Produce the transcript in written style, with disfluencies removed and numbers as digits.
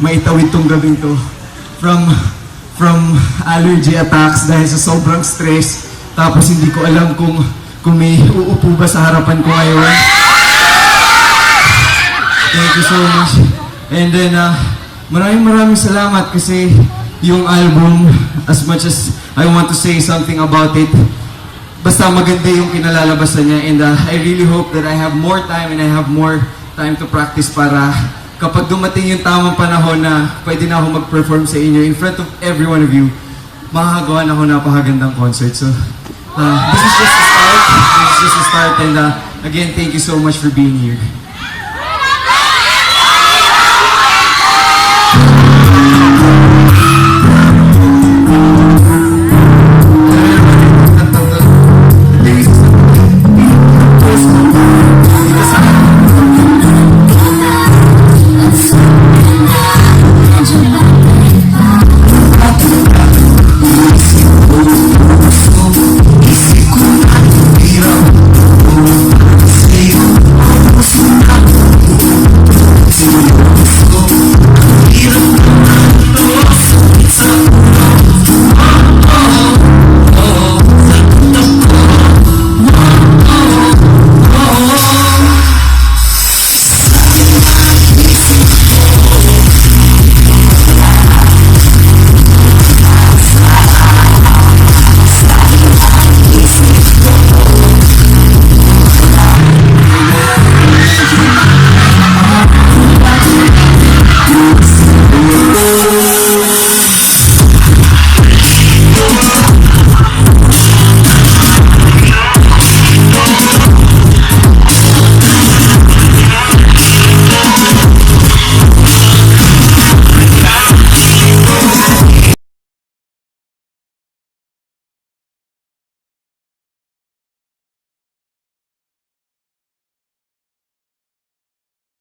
maitawid tong gabing to. From allergy attacks dahil sa sobrang stress. Tapos hindi ko alam kung may uupo ba sa harapan ko ngayon. Thank you so much. And then, maraming salamat kasi yung album, as much as I want to say something about it, basta maganda yung kinalalabasan niya. And I really hope that I have more time and I have more time to practice para kapag dumating yung tamang panahon na pwede na ako mag-perform sa inyo in front of every one of you, makakagawa na ako napakagandang concert. So, this is just a start. This is just a start. And again, thank you so much for being here.